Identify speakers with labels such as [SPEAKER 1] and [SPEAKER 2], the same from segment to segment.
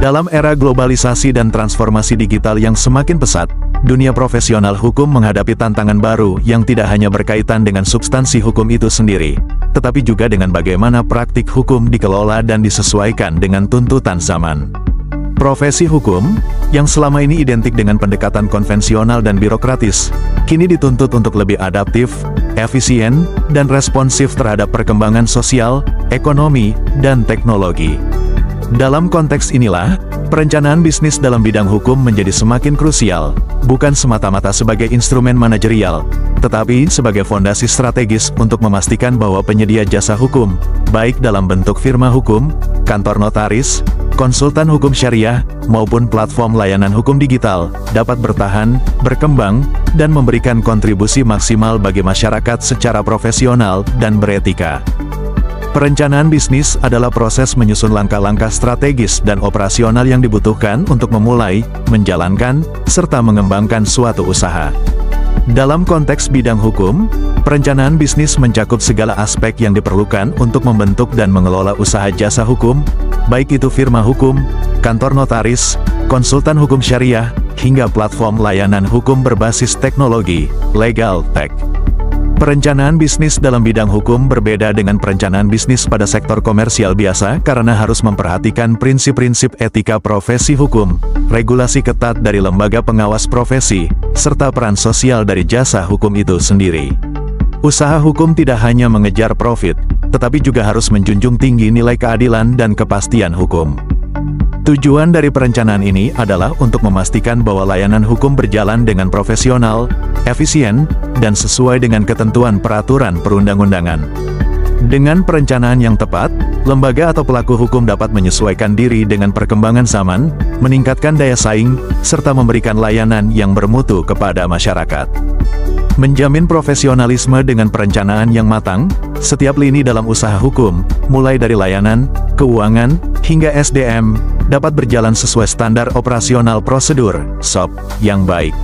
[SPEAKER 1] Dalam era globalisasi dan transformasi digital yang semakin pesat, dunia profesional hukum menghadapi tantangan baru yang tidak hanya berkaitan dengan substansi hukum itu sendiri, tetapi juga dengan bagaimana praktik hukum dikelola dan disesuaikan dengan tuntutan zaman. Profesi hukum, yang selama ini identik dengan pendekatan konvensional dan birokratis, kini dituntut untuk lebih adaptif, efisien, dan responsif terhadap perkembangan sosial, ekonomi, dan teknologi. Dalam konteks inilah, perencanaan bisnis dalam bidang hukum menjadi semakin krusial, bukan semata-mata sebagai instrumen manajerial, tetapi sebagai fondasi strategis untuk memastikan bahwa penyedia jasa hukum, baik dalam bentuk firma hukum, kantor notaris, konsultan hukum syariah, maupun platform layanan hukum digital, dapat bertahan, berkembang, dan memberikan kontribusi maksimal bagi masyarakat secara profesional dan beretika. Perencanaan bisnis adalah proses menyusun langkah-langkah strategis dan operasional yang dibutuhkan untuk memulai, menjalankan, serta mengembangkan suatu usaha. Dalam konteks bidang hukum, perencanaan bisnis mencakup segala aspek yang diperlukan untuk membentuk dan mengelola usaha jasa hukum, baik itu firma hukum, kantor notaris, konsultan hukum syariah, hingga platform layanan hukum berbasis teknologi, legal tech. Perencanaan bisnis dalam bidang hukum berbeda dengan perencanaan bisnis pada sektor komersial biasa karena harus memperhatikan prinsip-prinsip etika profesi hukum, regulasi ketat dari lembaga pengawas profesi, serta peran sosial dari jasa hukum itu sendiri. Usaha hukum tidak hanya mengejar profit, tetapi juga harus menjunjung tinggi nilai keadilan dan kepastian hukum. Tujuan dari perencanaan ini adalah untuk memastikan bahwa layanan hukum berjalan dengan profesional, efisien, dan sesuai dengan ketentuan peraturan perundang-undangan. Dengan perencanaan yang tepat, lembaga atau pelaku hukum dapat menyesuaikan diri dengan perkembangan zaman, meningkatkan daya saing, serta memberikan layanan yang bermutu kepada masyarakat. Menjamin profesionalisme dengan perencanaan yang matang, setiap lini dalam usaha hukum, mulai dari layanan, keuangan, hingga SDM, dapat berjalan sesuai standar operasional prosedur, SOP, yang baik.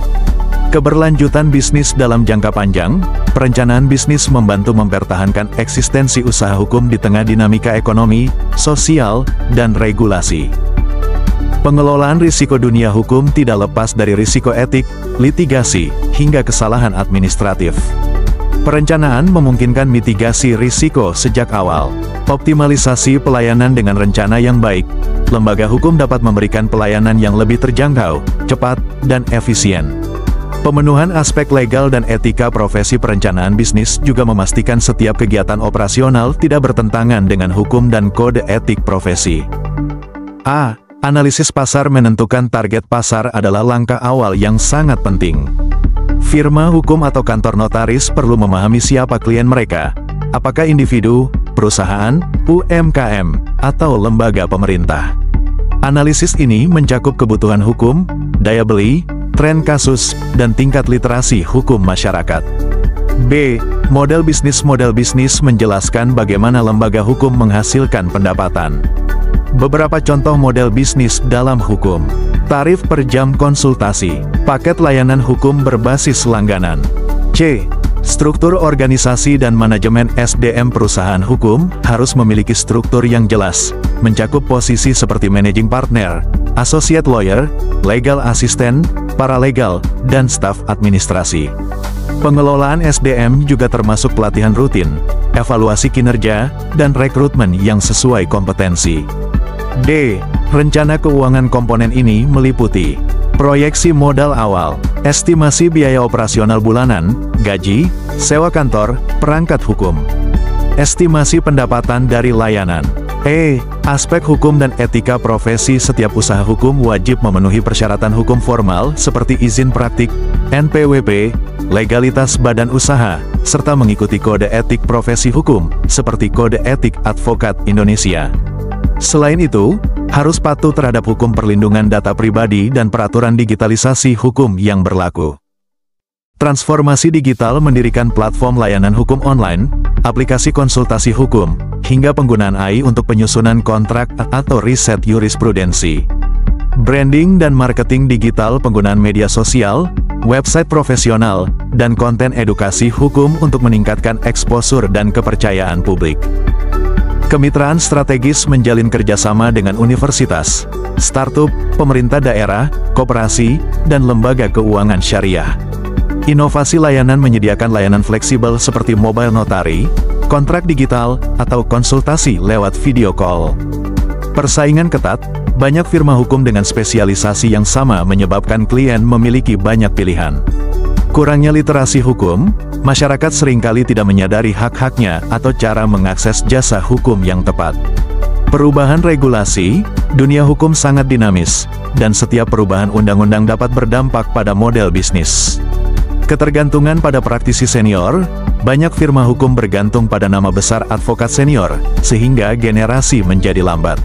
[SPEAKER 1] Keberlanjutan bisnis dalam jangka panjang, perencanaan bisnis membantu mempertahankan eksistensi usaha hukum di tengah dinamika ekonomi, sosial, dan regulasi. Pengelolaan risiko dunia hukum tidak lepas dari risiko etik, litigasi, hingga kesalahan administratif. Perencanaan memungkinkan mitigasi risiko sejak awal. Optimalisasi pelayanan dengan rencana yang baik, lembaga hukum dapat memberikan pelayanan yang lebih terjangkau, cepat, dan efisien. Pemenuhan aspek legal dan etika profesi perencanaan bisnis juga memastikan setiap kegiatan operasional tidak bertentangan dengan hukum dan kode etik profesi. A. Analisis pasar. Menentukan target pasar adalah langkah awal yang sangat penting. Firma hukum atau kantor notaris perlu memahami siapa klien mereka, apakah individu, perusahaan, UMKM, atau lembaga pemerintah. Analisis ini mencakup kebutuhan hukum, daya beli, tren kasus, dan tingkat literasi hukum masyarakat. B. Model bisnis. Model bisnis menjelaskan bagaimana lembaga hukum menghasilkan pendapatan. Beberapa contoh model bisnis dalam hukum. Tarif per jam konsultasi, paket layanan hukum berbasis langganan. C. Struktur organisasi dan manajemen SDM. Perusahaan hukum harus memiliki struktur yang jelas, mencakup posisi seperti managing partner, associate lawyer, legal assistant, paralegal, dan staf administrasi. Pengelolaan SDM juga termasuk pelatihan rutin, evaluasi kinerja, dan rekrutmen yang sesuai kompetensi. D. Rencana keuangan. Komponen ini meliputi proyeksi modal awal, estimasi biaya operasional bulanan, gaji, sewa kantor, perangkat hukum. Estimasi pendapatan dari layanan. E. Aspek hukum dan etika profesi. Setiap usaha hukum wajib memenuhi persyaratan hukum formal seperti izin praktik, NPWP, legalitas badan usaha, serta mengikuti kode etik profesi hukum, seperti Kode Etik Advokat Indonesia. Selain itu, harus patuh terhadap hukum perlindungan data pribadi dan peraturan digitalisasi hukum yang berlaku. Transformasi digital mendirikan platform layanan hukum online, aplikasi konsultasi hukum, hingga penggunaan AI untuk penyusunan kontrak atau riset jurisprudensi. Branding dan marketing digital. Penggunaan media sosial, website profesional, dan konten edukasi hukum untuk meningkatkan eksposur dan kepercayaan publik. Kemitraan strategis menjalin kerjasama dengan universitas, startup, pemerintah daerah, koperasi, dan lembaga keuangan syariah. Inovasi layanan menyediakan layanan fleksibel seperti mobile notari, kontrak digital, atau konsultasi lewat video call. Persaingan ketat, banyak firma hukum dengan spesialisasi yang sama menyebabkan klien memiliki banyak pilihan. Kurangnya literasi hukum, masyarakat seringkali tidak menyadari hak-haknya atau cara mengakses jasa hukum yang tepat. Perubahan regulasi, dunia hukum sangat dinamis, dan setiap perubahan undang-undang dapat berdampak pada model bisnis. Ketergantungan pada praktisi senior, banyak firma hukum bergantung pada nama besar advokat senior, sehingga generasi menjadi lambat.